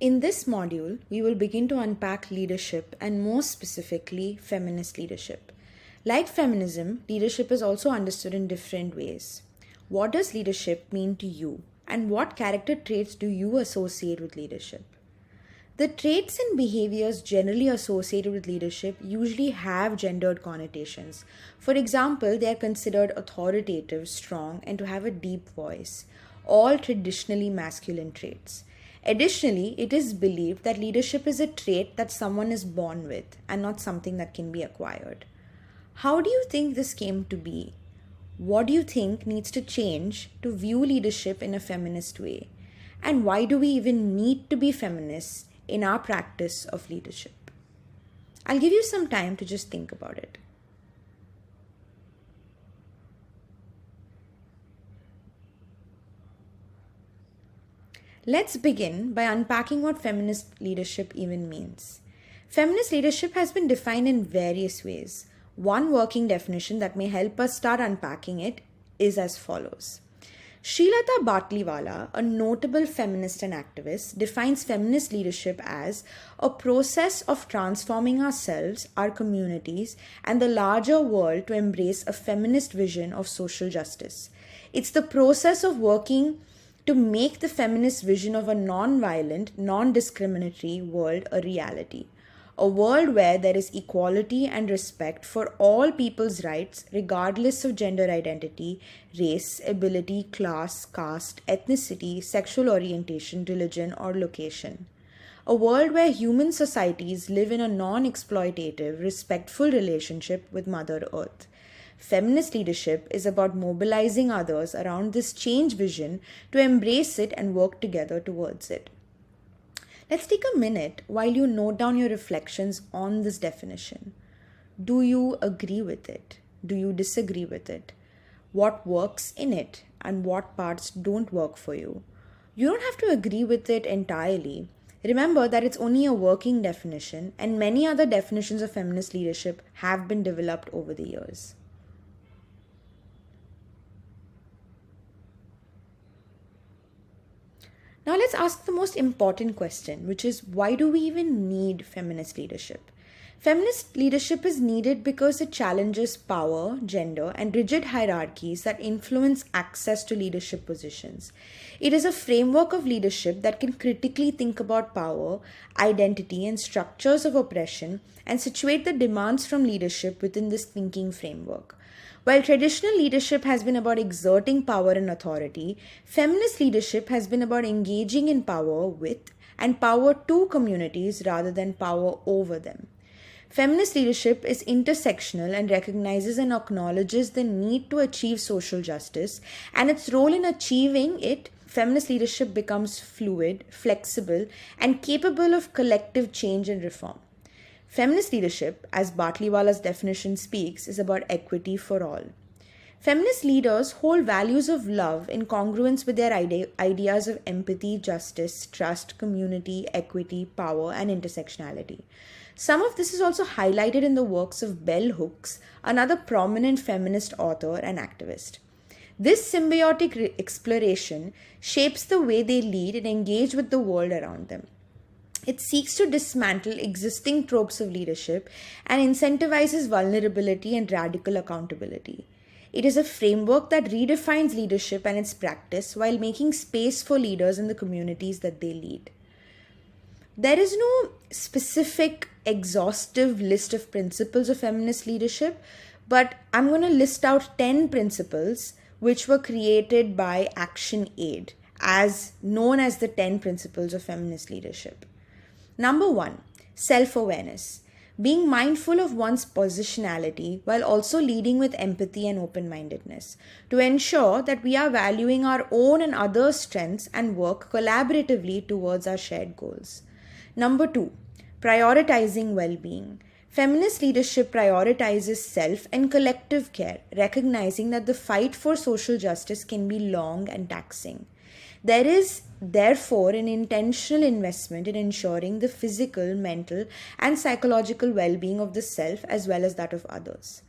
In this module, we will begin to unpack leadership and more specifically, feminist leadership. Like feminism, leadership is also understood in different ways. What does leadership mean to you? And what character traits do you associate with leadership? The traits and behaviors generally associated with leadership usually have gendered connotations. For example, they are considered authoritative, strong, and to have a deep voice, all traditionally masculine traits. Additionally, it is believed that leadership is a trait that someone is born with and not something that can be acquired. How do you think this came to be? What do you think needs to change to view leadership in a feminist way? And why do we even need to be feminists in our practice of leadership? I'll give you some time to just think about it. Let's begin by unpacking what feminist leadership even means. Feminist leadership has been defined in various ways. One working definition that may help us start unpacking it is as follows. Srilata Batliwala, a notable feminist and activist, defines feminist leadership as a process of transforming ourselves, our communities, and the larger world to embrace a feminist vision of social justice. It's the process of working to make the feminist vision of a non-violent, non-discriminatory world a reality. A world where there is equality and respect for all people's rights, regardless of gender identity, race, ability, class, caste, ethnicity, sexual orientation, religion, or location. A world where human societies live in a non-exploitative, respectful relationship with Mother Earth. Feminist leadership is about mobilizing others around this change vision to embrace it and work together towards it. Let's take a minute while you note down your reflections on this definition. Do you agree with it? Do you disagree with it? What works in it and what parts don't work for you? You don't have to agree with it entirely. Remember that it's only a working definition, and many other definitions of feminist leadership have been developed over the years. Now let's ask the most important question, which is why do we even need feminist leadership? Feminist leadership is needed because it challenges power, gender, and rigid hierarchies that influence access to leadership positions. It is a framework of leadership that can critically think about power, identity, and structures of oppression and situate the demands from leadership within this thinking framework. While traditional leadership has been about exerting power and authority, feminist leadership has been about engaging in power with and power to communities rather than power over them. Feminist leadership is intersectional and recognizes and acknowledges the need to achieve social justice, and its role in achieving it. Feminist leadership becomes fluid, flexible, and capable of collective change and reform. Feminist leadership, as Batliwala's definition speaks, is about equity for all. Feminist leaders hold values of love in congruence with their ideas of empathy, justice, trust, community, equity, power, and intersectionality. Some of this is also highlighted in the works of Bell Hooks, another prominent feminist author and activist. This symbiotic exploration shapes the way they lead and engage with the world around them. It seeks to dismantle existing tropes of leadership and incentivizes vulnerability and radical accountability. It is a framework that redefines leadership and its practice while making space for leaders in the communities that they lead. There is no specific, exhaustive list of principles of feminist leadership, but I'm going to list out 10 principles which were created by Action Aid, as known as the 10 principles of feminist leadership. Number 1, self-awareness. Being mindful of one's positionality while also leading with empathy and open-mindedness to ensure that we are valuing our own and others' strengths and work collaboratively towards our shared goals. Number 2, prioritizing well-being. Feminist leadership prioritizes self and collective care, recognizing that the fight for social justice can be long and taxing. There is therefore an intentional investment in ensuring the physical, mental, and psychological well-being of the self as well as that of others.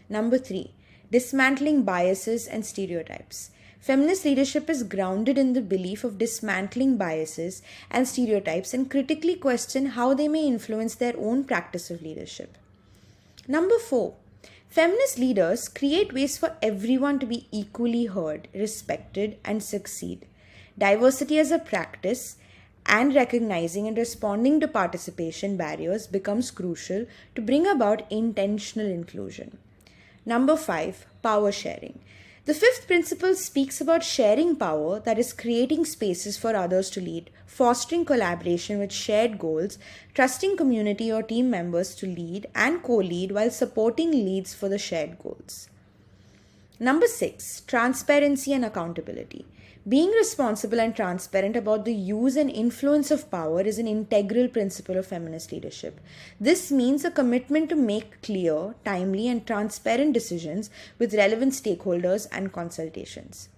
Number 3, dismantling biases and stereotypes. Feminist leadership is grounded in the belief of dismantling biases and stereotypes and critically question how they may influence their own practice of leadership. Number 4. Feminist leaders create ways for everyone to be equally heard, respected, and succeed. Diversity as a practice and recognizing and responding to participation barriers becomes crucial to bring about intentional inclusion. Number 5. Power sharing. The fifth principle speaks about sharing power, that is, creating spaces for others to lead, fostering collaboration with shared goals, trusting community or team members to lead and co-lead while supporting leads for the shared goals. Number 6. Transparency and accountability. Being responsible and transparent about the use and influence of power is an integral principle of feminist leadership. This means a commitment to make clear, timely, and transparent decisions with relevant stakeholders and consultations.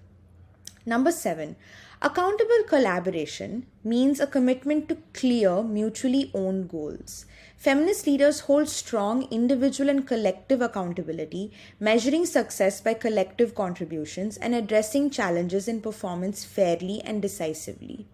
Number 7. Accountable collaboration means a commitment to clear, mutually owned goals. Feminist leaders hold strong individual and collective accountability, measuring success by collective contributions and addressing challenges in performance fairly and decisively.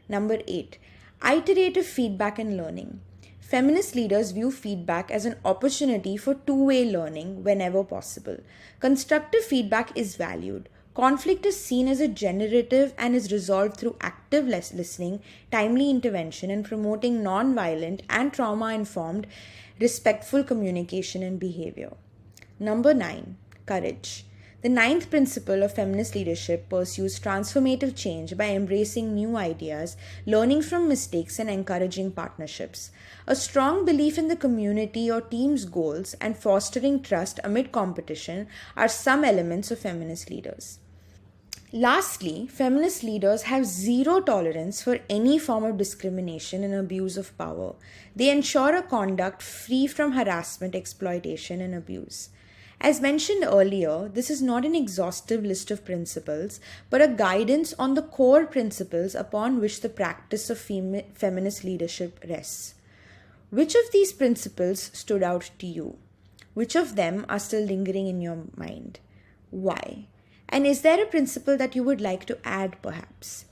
Number 8. Iterative feedback and learning. Feminist leaders view feedback as an opportunity for two-way learning whenever possible. Constructive feedback is valued. Conflict is seen as a generative and is resolved through active listening, timely intervention, and promoting non-violent and trauma-informed, respectful communication and behavior. Number 9. Courage. The ninth principle of feminist leadership pursues transformative change by embracing new ideas, learning from mistakes, and encouraging partnerships. A strong belief in the community or team's goals and fostering trust amid competition are some elements of feminist leaders. Lastly, feminist leaders have zero tolerance for any form of discrimination and abuse of power. They ensure a conduct free from harassment, exploitation, and abuse. As mentioned earlier, this is not an exhaustive list of principles, but a guidance on the core principles upon which the practice of feminist leadership rests. Which of these principles stood out to you? Which of them are still lingering in your mind? Why? And is there a principle that you would like to add, perhaps?